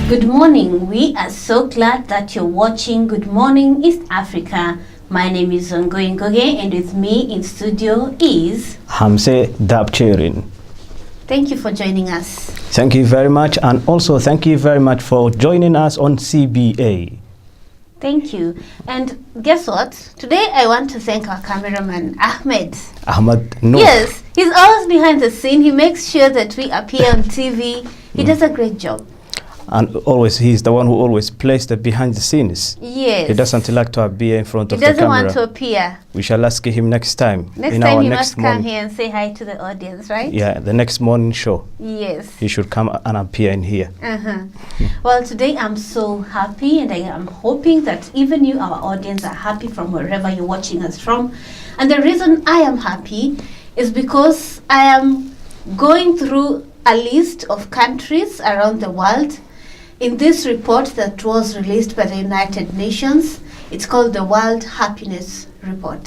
Good morning. We are so glad that you're watching Good Morning East Africa. My name is Ngugi, and with me in studio is Hamse Daabjeerin. Thank you for joining us. Thank you very much, and also thank you very much for joining us on CBA. Thank you. And guess what? Today I want to thank our cameraman, Ahmed. No. Yes, he's always behind the scene. He makes sure that we appear on TV. He does a great job. And always, he's the one who always plays the behind the scenes. Yes. He doesn't like to appear in front of the camera. He doesn't want to appear. We shall ask him next time. Next time he must come here and say hi to the audience, right? Yeah, the next morning show. Yes. He should come and appear in here. Well, today I'm so happy, and I am hoping that even you, our audience, are happy from wherever you're watching us from. And the reason I am happy is because I am going through a list of countries around the world. In this report that was released by the United Nations, it's called the World Happiness Report.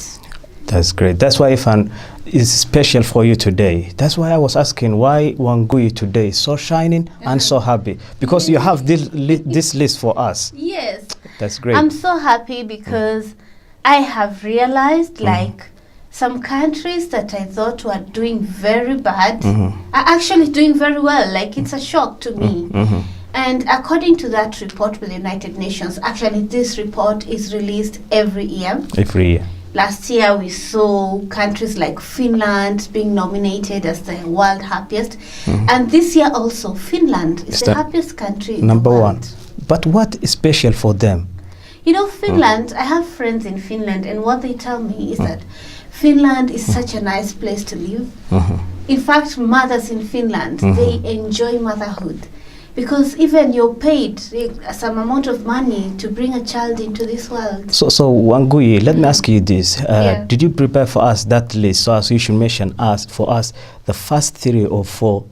That's great. That's why Ifan is special for you today. That's why I was asking why Wangui today is so shining and so happy. Because you have this list for us. Yes. That's great. I'm so happy because I have realized like some countries that I thought were doing very bad are actually doing very well. Like it's a shock to me. And according to that report with the United Nations, actually this report is released every year. Every year. Last year we saw countries like Finland being nominated as the world happiest. And this year also Finland is the happiest country in the world. #1. But what is special for them? You know, Finland, I have friends in Finland, and what they tell me is that Finland is such a nice place to live. In fact, mothers in Finland, they enjoy motherhood. Because even you're paid some amount of money to bring a child into this world. So Wangui, let me ask you this. Did you prepare for us that list so as you should mention for us the first 3 or 4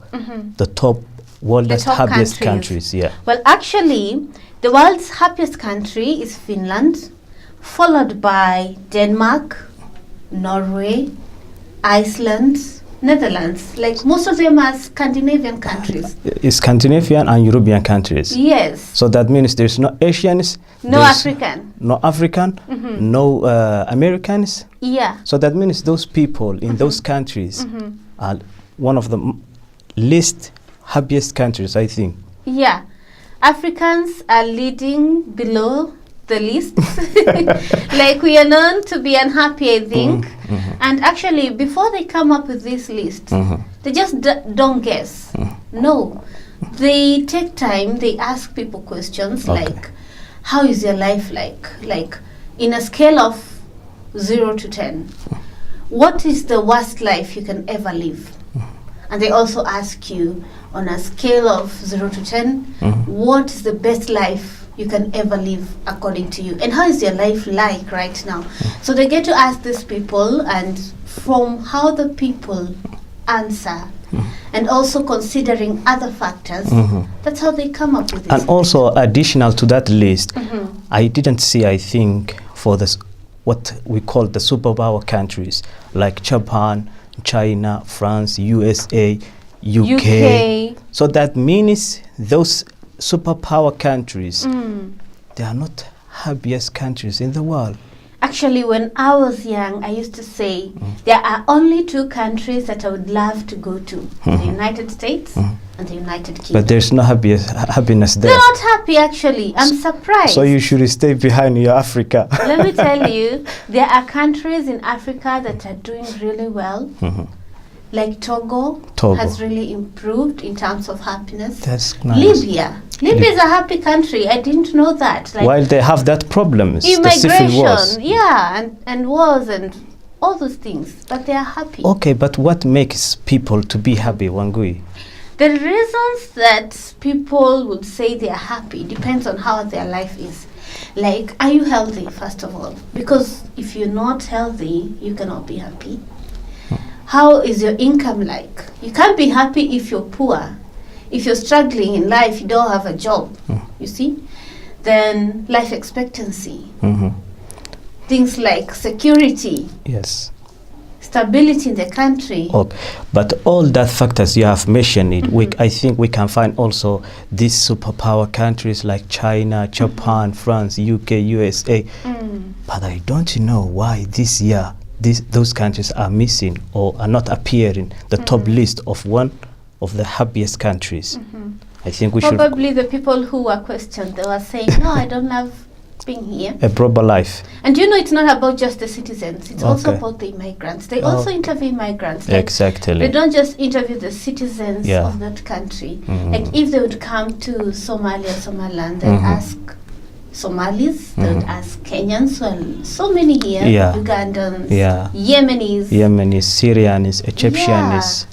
the top world's happiest countries? Yeah. Well, actually, the world's happiest country is Finland, followed by Denmark, Norway, Iceland, Netherlands. Like most of them are Scandinavian countries. Scandinavian and European countries. Yes. So that means there's no Asians, no African, no African, no Americans. Yeah. So that means those people in those countries are one of the least happiest countries, I think. Yeah. Africans are leading below the list. Like we are known to be unhappy, I think. And actually, before they come up with this list, they just don't guess. No. They take time, they ask people questions like, how is your life like? Like, in a scale of 0 to 10, what is the worst life you can ever live? And they also ask you, on a scale of 0 to 10, what is the best life you can ever live according to you? And how is your life like right now? So they get to ask these people, and from how the people answer, and also considering other factors, that's how they come up with this. And also additional to that list, I didn't see, I think, for this, what we call the superpower countries, like Japan, China, France, USA, UK. So that means those superpower countries, they are not happiest countries in the world. Actually, when I was young, I used to say there are only 2 countries that I would love to go to, the United States and the United Kingdom. But there's no happiness there. They're not happy, actually. I'm surprised. So you should stay behind your Africa. Let me tell you, there are countries in Africa that are doing really well. Like Togo has really improved in terms of happiness. That's nice. Libya is a happy country. I didn't know that. Like, while they have that problems, immigration, and wars and all those things, but they are happy. Okay, but what makes people to be happy, Wangui? The reasons that people would say they are happy depends on how their life is. Like, are you healthy, first of all? Because if you're not healthy, you cannot be happy. How is your income like? You can't be happy if you're poor. If you're struggling in life, you don't have a job, you see? Then life expectancy. Things like security. Yes. stability in the country. Okay. But all that factors you have mentioned, I think we can find also these superpower countries like China, Japan, France, UK, USA. But I don't know why this year those countries are missing or are not appearing the top list of one of the happiest countries. I think we should... Probably the people who were questioned, they were saying, no, I don't love being here. A proper life. And you know, it's not about just the citizens. It's also about the immigrants. They also interview migrants. Like, exactly. They don't just interview the citizens of that country. Like if they would come to Somalia, Somaliland, they'd ask Somalis, they would ask Kenyans, well, so many here, Ugandans, Yemenis, Syrians, Egyptians.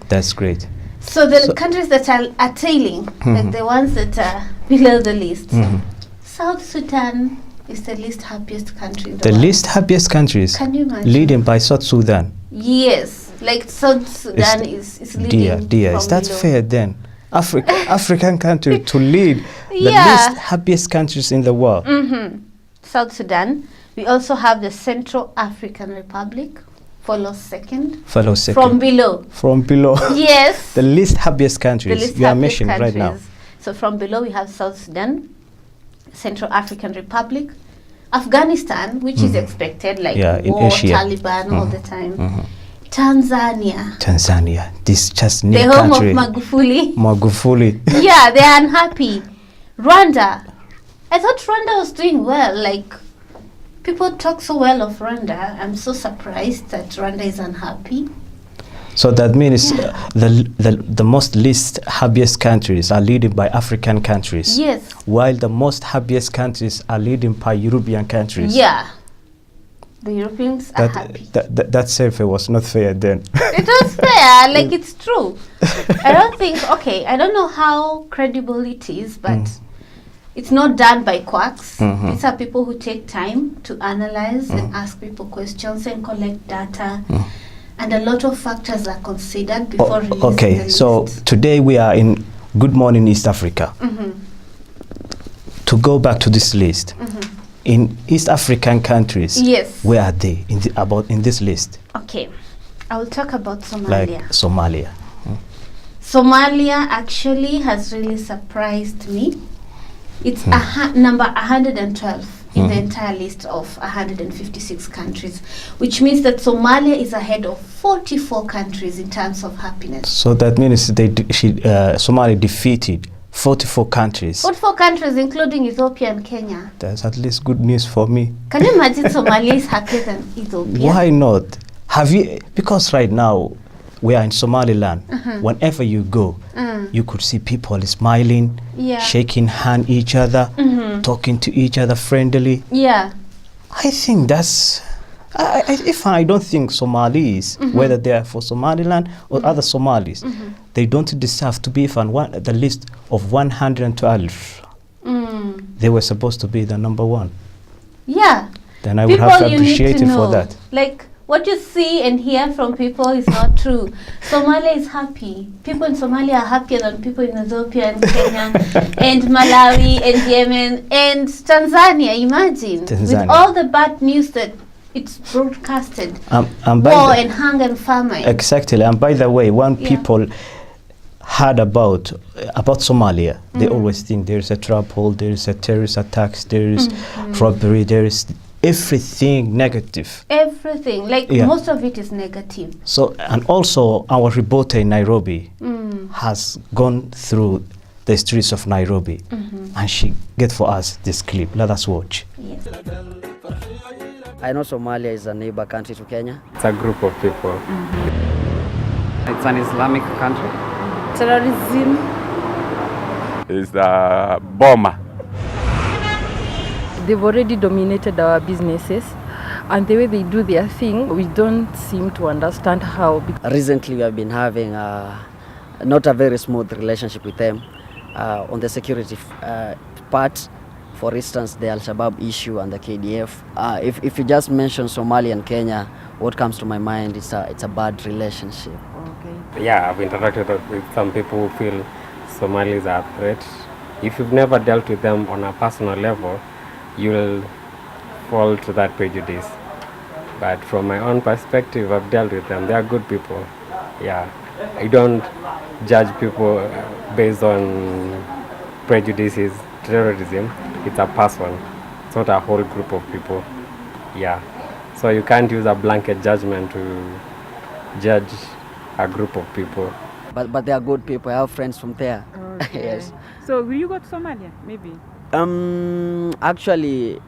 That's great. So the countries that are tailing, like the ones that are below the list. South Sudan is the least happiest country in the world. Least happiest countries? Can you imagine? Leading by South Sudan? Yes, like South Sudan is leading. Dear, is that fair then? African country to lead the least happiest countries in the world. South Sudan. We also have the Central African Republic, follows second. From below. From below. Yes. The least happiest countries you are mentioning right now. So from below we have South Sudan, Central African Republic, Afghanistan, which is expected, like war, Asia. Taliban all the time. Tanzania, this just new the home country. of Magufuli. Yeah, they are unhappy. Rwanda, I thought Rwanda was doing well. Like people talk so well of Rwanda. I'm so surprised that Rwanda is unhappy. So that means the most least happiest countries are leading by African countries. Yes. While the most happiest countries are leading by European countries. Yeah. The Europeans are happy. That survey was not fair then. It was fair, like it's true. I don't know how credible it is, but it's not done by quacks. These are people who take time to analyze and ask people questions and collect data. And a lot of factors are considered before releasing the list. So today we are in Good Morning East Africa. To go back to this list, in East African countries, where are they in this list? Okay, I will talk about Somalia. Like Somalia. Somalia actually has really surprised me. It's number 112 in the entire list of 156 countries, which means that Somalia is ahead of 44 countries in terms of happiness. So that means Somalia defeated 44 countries. 44 countries, including Ethiopia and Kenya. That's at least good news for me. Can you imagine Somalia is happier than Ethiopia? Why not? Because right now we are in Somaliland. Whenever you go, you could see people smiling, shaking hand each other, talking to each other friendly. Yeah. I think that's... I don't think Somalis, whether they are for Somaliland or other Somalis, they don't deserve to be on the list of 112. They were supposed to be the number one. Yeah. Then I would have to appreciate it for that. Like, what you see and hear from people is not true. Somalia is happy. People in Somalia are happier than people in Ethiopia and Kenya and Malawi and Yemen and Tanzania. Imagine. With all the bad news that it's broadcasted. War and hunger and famine. Exactly. And by the way, when people heard about Somalia, they always think there's a trouble, there's a terrorist attacks, there is robbery, there is everything negative. Everything, like most of it is negative. So, and also our reporter in Nairobi has gone through the streets of Nairobi, and she get for us this clip. Let us watch. Yes. I know Somalia is a neighbor country to Kenya. It's a group of people. It's an Islamic country. Terrorism. It's the bomber. They've already dominated our businesses, and the way they do their thing, we don't seem to understand how. Recently, we have been having not a very smooth relationship with them on the security part. For instance, the Al-Shabaab issue and the KDF. If you just mention Somalia and Kenya, what comes to my mind is it's a bad relationship. Okay. Yeah, I've interacted with some people who feel Somalis are a threat. If you've never dealt with them on a personal level, you'll fall to that prejudice. But from my own perspective, I've dealt with them. They are good people. Yeah, I don't judge people based on prejudices, terrorism. It's a person. It's not a whole group of people. Yeah. So you can't use a blanket judgment to judge a group of people. But they are good people. I have friends from there. Okay. Yes. So will you go to Somalia? Maybe. Actually,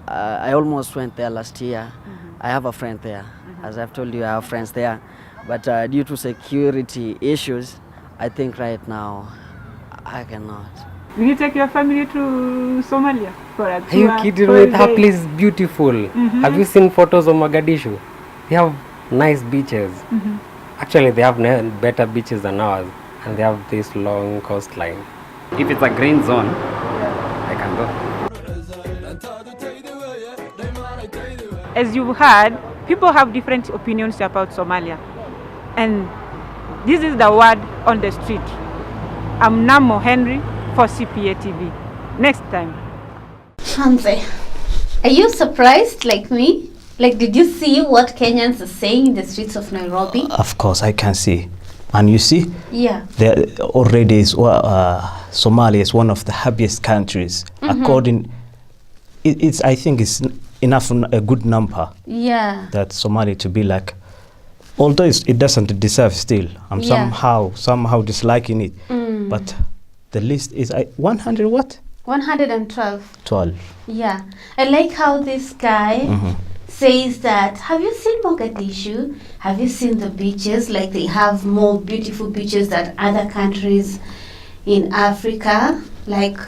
I almost went there last year. I have a friend there. As I've told you, I have friends there. But due to security issues, I think right now I cannot. Will you take your family to Somalia for a Are tour? you kidding for a me? That day? place is beautiful. Have you seen photos of Mogadishu? They have nice beaches. Actually, they have better beaches than ours, and they have this long coastline. If it's a green zone, I can go. As you've heard, people have different opinions about Somalia. And this is the word on the street. I'm Namo Henry for CPA TV. Next time. Hamse, are you surprised like me? Like, did you see what Kenyans are saying in the streets of Nairobi? Of course, I can see. And you see, Yeah. there already is Somalia is one of the happiest countries. According, it's I think it's enough a good number Yeah. that Somalia to be like. Although it doesn't deserve still, I'm Yeah. somehow disliking it. But the list is 100 what? 112. 12. Yeah. I like how this guy says that, have you seen Mogadishu? Have you seen the beaches? Like, they have more beautiful beaches than other countries in Africa. Like,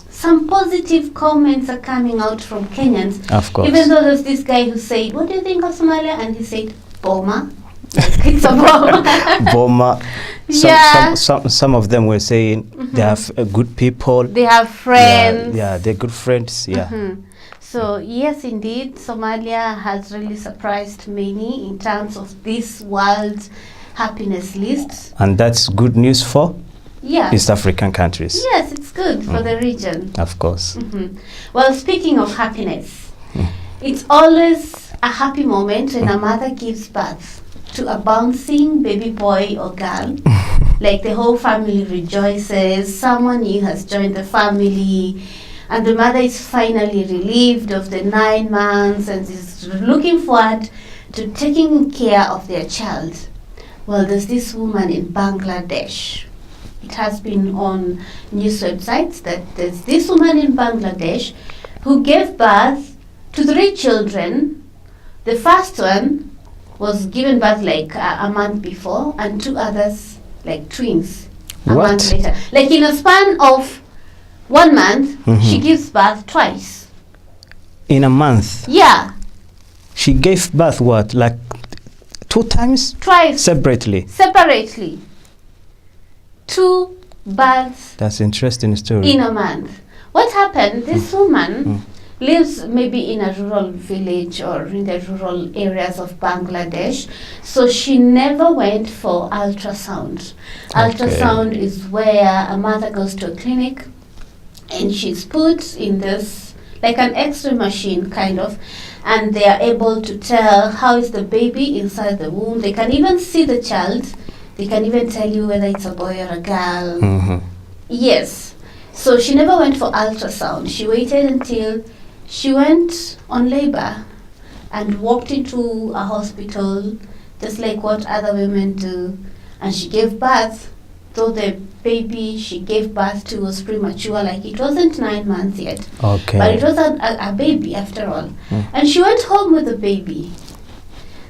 some positive comments are coming out from Kenyans. Of course. Even though there's this guy who said, what do you think of Somalia? And he said, Boma. Like, it's a bomb. Boma. Yeah. Some of them were saying they have good people. They have friends. Yeah, they're good friends. Yeah. So yes, indeed, Somalia has really surprised many in terms of this world happiness list. And that's good news for Yeah. East African countries. Yes, it's good for the region. Of course. Well, speaking of happiness, it's always a happy moment when a mother gives birth to a bouncing baby boy or girl. Like, the whole family rejoices, someone new has joined the family, and the mother is finally relieved of the 9 months and is looking forward to taking care of their child. Well, there's this woman in Bangladesh. It has been on news websites that there's this woman in Bangladesh who gave birth to 3 children. The first one was given birth like a month before, and 2 others like twins a What? month later. Like, in a span of 1 month, she gives birth twice. In a month, Yeah, she gave birth what, like 2 times twice. separately. Separately. 2 births That's interesting story. in a month. What happened? This woman lives maybe in a rural village or in the rural areas of Bangladesh, so she never went for ultrasound. Ultrasound is where a mother goes to a clinic and she's put in this, like an X-ray machine kind of, and they are able to tell how is the baby inside the womb. They can even see the child. They can even tell you whether it's a boy or a girl. Yes. So she never went for ultrasound. She waited until she went on labor and walked into a hospital just like what other women do. And she gave birth, though the baby she gave birth to was premature, like it wasn't 9 months yet. Okay. But it was a baby after all. And she went home with the baby.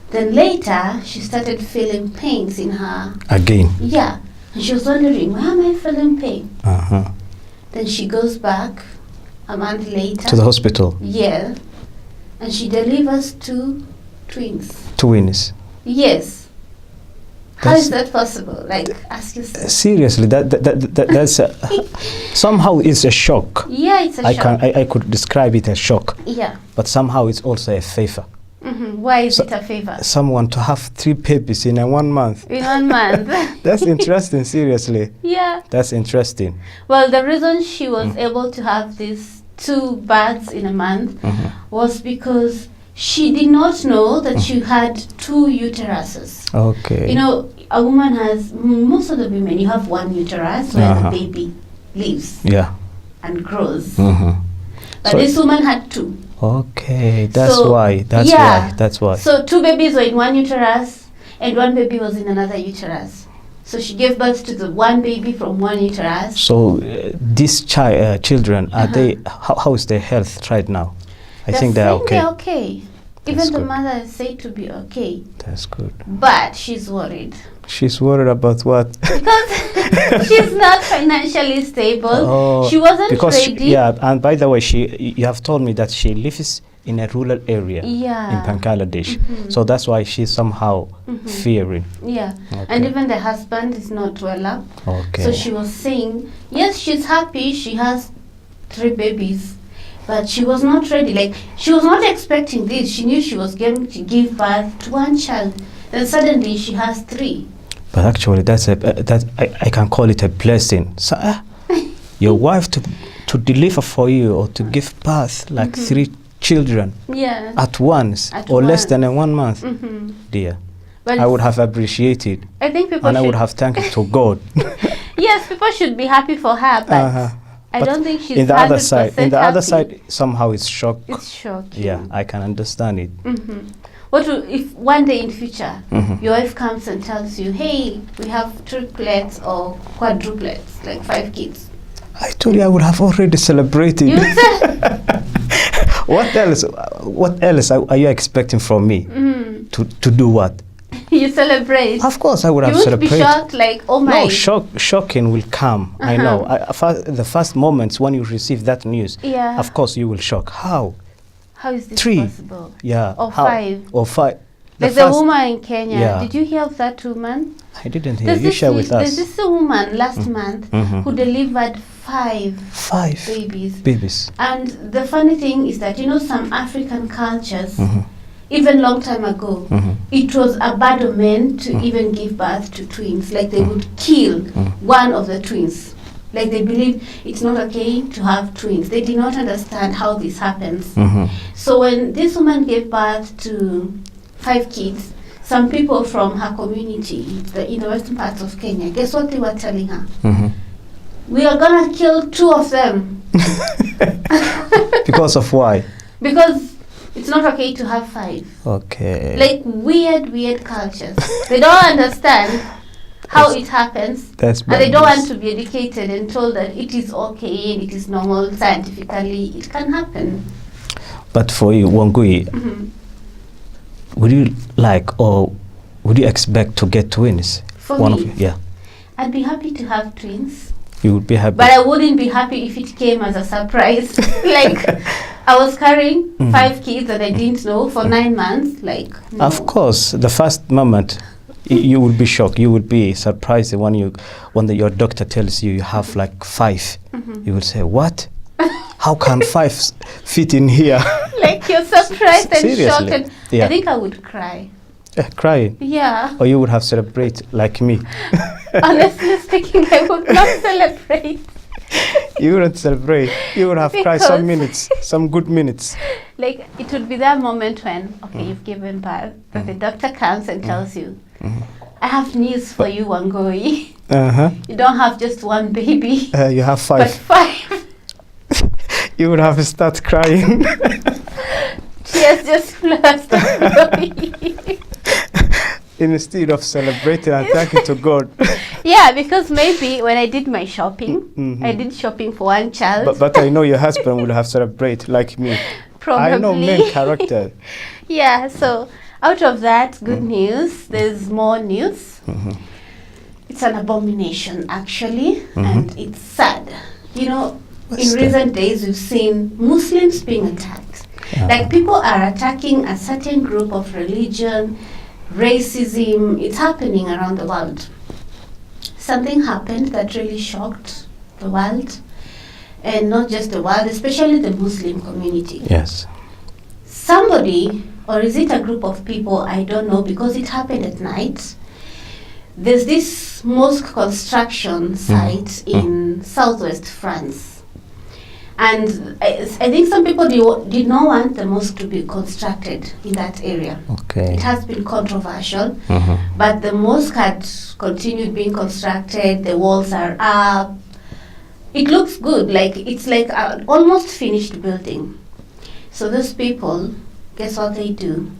Then later, she started feeling pains in her. Again. Yeah. And she was wondering, why am I feeling pain? Uh-huh. Then she goes back a month later. To the hospital. Yeah. And she delivers 2 twins. Twins. Yes. How That's- is that possible? Like, ask yourself. Seriously, that's somehow it's a shock. Yeah, it's a shock. I could describe it as shock, Yeah. but somehow it's also a favor. Why is it a favor? Someone to have 3 babies in 1 month. In 1 month. That's interesting. Seriously, Yeah. that's interesting. Well, the reason she was able to have these 2 births in a month was because she did not know that she had 2 uteruses. Okay. You know, a woman has, most of the women, you have 1 uterus where the baby lives Yeah. and grows. Mm-hmm. But So- this woman had 2. Okay, that's So, why. That's yeah. why. That's why. So 2 babies were in 1 uterus and 1 baby was in another uterus. So she gave birth to the 1 baby from 1 uterus. So these children, are they? How is their health right now? I think they're saying okay. They're okay. That's Even the good. mother is said to be okay. That's good. But she's worried. She's worried about what? Because she's not financially stable. Oh, She wasn't because ready. yeah, and by the way, you have told me that she lives in a rural area Yeah. in Bangladesh. So that's why she's somehow fearing. Yeah. Okay. And even the husband is not well up. Okay. So she was saying, yes, she's happy. She has 3 babies. But she was not ready. Like, she was not expecting this. She knew she was going to give birth to 1 child. Then suddenly she has 3. But actually, that's I can call it a blessing. So, your wife to deliver for you or to give birth like 3 children Yeah. at once At or less once. than in 1 month, dear. But I would have appreciated, I think people and I should, would have thanked to God. yes, people should be happy for her, but I But don't think she's in the other side, 100% happy. somehow it's shock. It's shocking. Yeah, I can understand it. What if one day in future your wife comes and tells you, hey, we have triplets or quadruplets, like 5 kids? I told you I would have already celebrated. You said, What else? What else are you expecting from me? To do what? you celebrate. Of course, I would You have won't be celebrated. shocked, like, oh my. No, shocking will come. I know. The first moments when you receive that news, Yeah. of course you will shock. How? How is this 3. possible? Yeah. Or how? 5. Or 5. Like the woman in Kenya. Yeah. Did you hear of that woman? I didn't hear. You share with There's us. this woman last month who delivered 5 5 babies. babies. And the funny thing is that, you know, some African cultures, even long time ago, it was a bad omen to even give birth to twins. Like they would kill one of the twins. Like they believe it's not okay to have twins. They did not understand how this happens. So when this woman gave birth to 5 kids, some people from her community, in the western parts of Kenya, guess what they were telling her? We are gonna kill 2 of them. Because of why? Because it's not okay to have 5. Okay. Like weird cultures. They don't understand how it happens. That's And they don't madness. want to be educated and told that it is okay and it is normal scientifically. It can happen. But for you, Wangui, would you like or would you expect to get twins? For One me, of you, yeah. I'd be happy to have twins. You would be happy. But I wouldn't be happy if it came as a surprise. Like, I was carrying 5 kids that I didn't know for 9 months. Like, no. Of course, the first moment you will be shocked. You will be surprised when your doctor tells you you have like 5. You will say, "What? How can 5 fit in here?" Like, you're surprised and Seriously? shocked. And Yeah. I think I would cry. Crying. Yeah. Or you would have celebrated like me. Honestly speaking, I would not celebrate. You wouldn't celebrate. You would have cried some Because- minutes, some good minutes. Like, it would be that moment when, okay, you've given birth, that the doctor comes and tells you, I have news for you, Wangui. You don't have just 1 baby, You have but 5. 5. You would have start crying. Tears just flushed Wangui. Instead of celebrating and thanking to God. Yeah, because maybe when I did my shopping, I did shopping for 1 child. But I know your husband would have celebrated like me. Probably. I know main character. Yeah, so out of that good news, there's more news. It's an abomination, actually, and it's sad. You know, What's in that? recent days, we've seen Muslims being attacked. Like, people are attacking a certain group of religion, racism. It's happening around the world. Something happened that really shocked the world, and not just the world, especially the Muslim community. Yes. Somebody, or is it a group of people, I don't know, because it happened at night. There's this mosque construction site in southwest France. And I think some people did not want the mosque to be constructed in that area. Okay. It has been controversial, but the mosque had continued being constructed. The walls are up. It looks good, like it's like an almost finished building. So those people, guess what they do?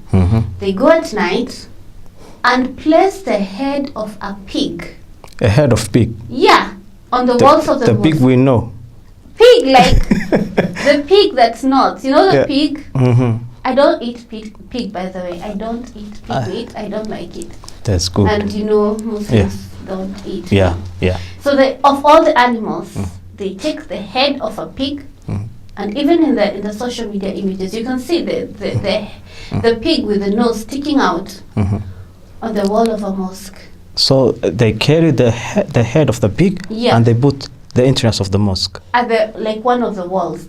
They go at night and place the head of a pig. A head of pig? Yeah, on the walls of the mosque. The pig we know. Pig, like the pig that's not. You know the pig? I don't eat pig, by the way. I don't eat pig meat. I don't like it. That's good. And you know, Muslims don't eat Yeah, pig. yeah. So of all the animals, they take the head of a pig, and even in the social media images, you can see the pig with the nose sticking out on the wall of a mosque. So they carry the head of the pig, and they put the entrance of the mosque. At the one of the walls.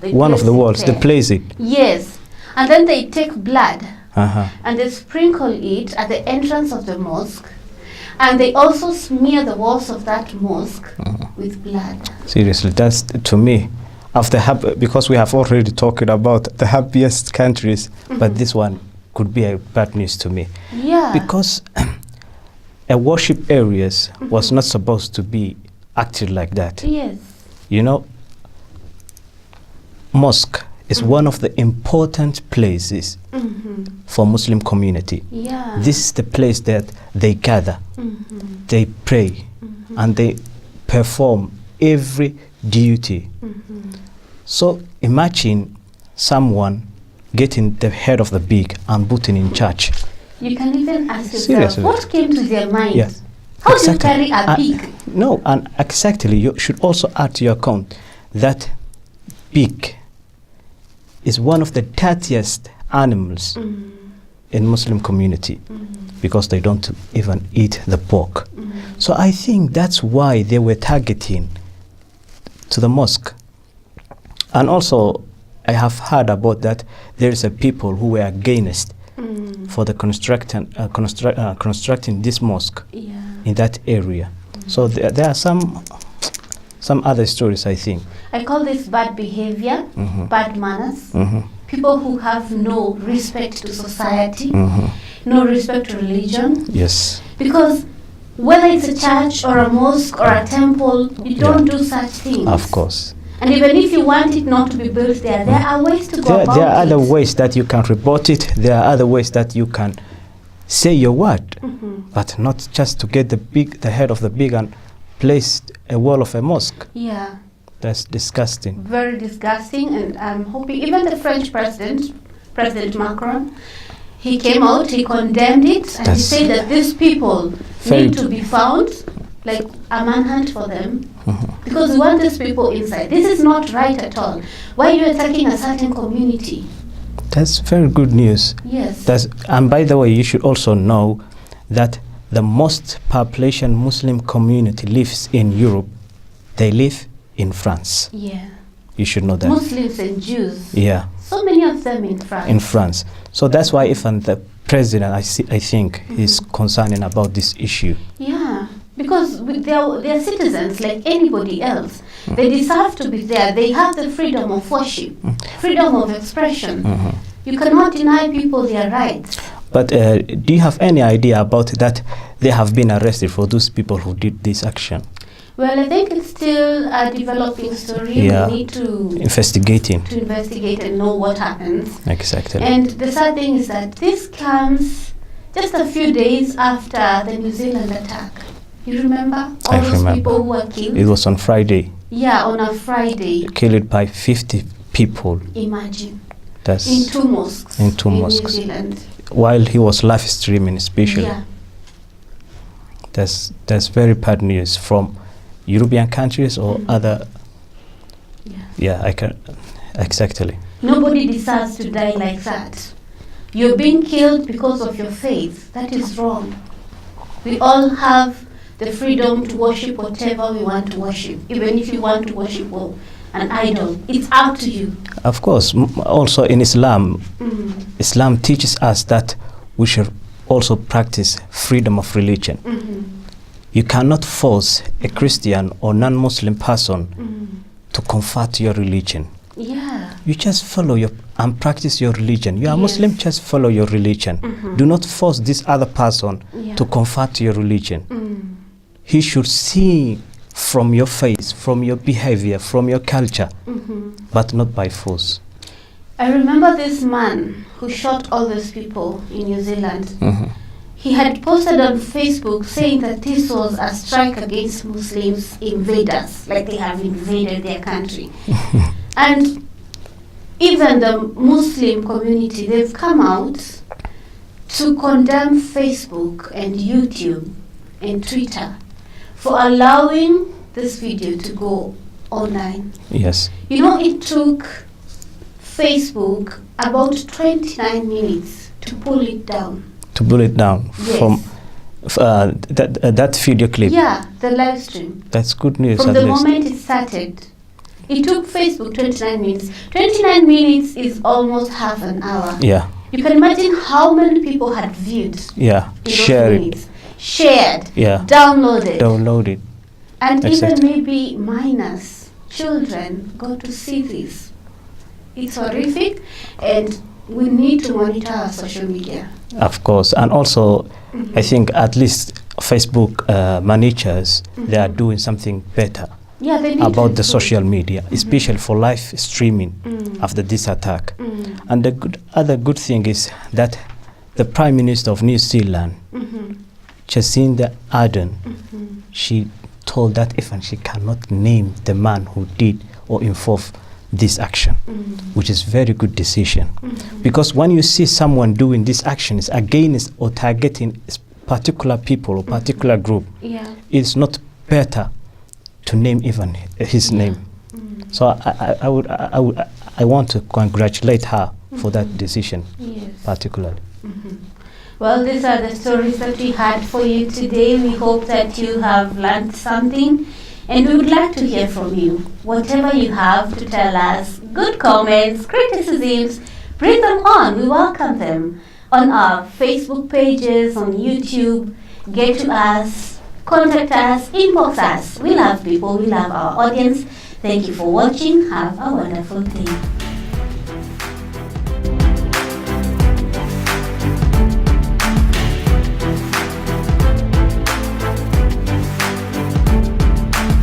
They place it. Yes, and then they take blood and they sprinkle it at the entrance of the mosque, and they also smear the walls of that mosque with blood. Seriously, that's to me, because we have already talked about the happiest countries, but this one could be a bad news to me. Yeah. Because a worship areas was not supposed to be acted like that. Yes. You know, mosque is one of the important places for Muslim community. Yeah. This is the place that they gather, they pray, and they perform every duty. So imagine someone getting the head of the pig and putting in church. You can even ask yourself, Seriously. what came to their mind? Yes. How do you carry a pig? No, and exactly, you should also add to your account that pig is one of the dirtiest animals in Muslim community because they don't even eat the pork. So I think that's why they were targeting to the mosque. And also, I have heard about that there is a people who were against for the constructing this mosque in that area. So there are some other stories, I think. I call this bad behavior, bad manners. People who have no respect to society, no respect to religion. Yes. Because whether it's a church or a mosque or a temple, you don't do such things. Of course. And even if you want it not to be built there, there are ways to go about it. There are other ways that you can report it. There are other ways that you can say your word, but not just to get the head of the pig and place a wall of a mosque. Yeah. That's disgusting. Very disgusting, and I'm hoping even the French President Macron, he came out, he condemned it, and he said that these people need to be found, like a manhunt for them, because we want these people inside. This is not right at all. Why are you attacking a certain community? That's very good news. Yes. And by the way, you should also know that the most population Muslim community lives in Europe. They live in France. Yeah. You should know that. Muslims and Jews. Yeah. So many of them in France. In France. So that's why even the president, I think, is concerning about this issue. Yeah. Because they're citizens like anybody else. They deserve to be there. They have the freedom of worship, freedom of expression. You cannot deny people their rights. But do you have any idea about that they have been arrested for those people who did this action? Well, I think it's still a developing story. Yeah. We need to investigate and know what happens. Exactly. And the sad thing is that this comes just a few days after the New Zealand attack. You remember all those people who were killed? It was on Friday. Yeah, on a Friday. Killed by 50 people. Imagine. That's in two mosques. In New Zealand. While he was live streaming, especially. Yeah. That's very bad news from European countries or other. Yeah, I can exactly. Nobody deserves to die like that. You're being killed because of your faith. That is wrong. We all have the freedom to worship whatever we want to worship, even if you want to worship an idol. It's up to you. Of course. Also in Islam, Islam teaches us that we should also practice freedom of religion. You cannot force a Christian or non-Muslim person to convert your religion. Yeah. You just follow your and practice your religion. You are Yes. Muslim, just follow your religion. Do not force this other person Yeah. to convert to your religion. He should see from your face, from your behavior, from your culture, but not by force. I remember this man who shot all those people in New Zealand. He had posted on Facebook saying that this was a strike against Muslims invaders, like they have invaded their country. And even the Muslim community, they've come out to condemn Facebook and YouTube and Twitter for allowing this video to go online. Yes. You know, it took Facebook about 29 minutes to pull it down. To pull it down Yes. from that video clip. Yeah, the live stream. That's good news From at the least. moment it started. It took Facebook 29 minutes. 29 minutes is almost half an hour. Yeah. You can imagine how many people had viewed Yeah. in those Share it. minutes. Shared, Yeah. downloaded. Download it. And Exactly. even maybe minors, children, got to see this. It's horrific, and we need to monitor our social media. Of course. And also, I think at least Facebook managers, they are doing something better Yeah, they need about to the improve. social media, especially for live streaming after this attack. And the other good thing is that the Prime Minister of New Zealand, Jacinda Ardern, she told that even she cannot name the man who did or involved this action, which is very good decision. Because when you see someone doing these actions against or targeting particular people or particular group, Yeah. it's not better to name even his name. So I want to congratulate her for that decision, Yes. particularly. Well, these are the stories that we had for you today. We hope that you have learned something, and we would like to hear from you. Whatever you have to tell us, good comments, criticisms, bring them on. We welcome them on our Facebook pages, on YouTube. Get to us, contact us, inbox us. We love people, we love our audience. Thank you for watching. Have a wonderful day.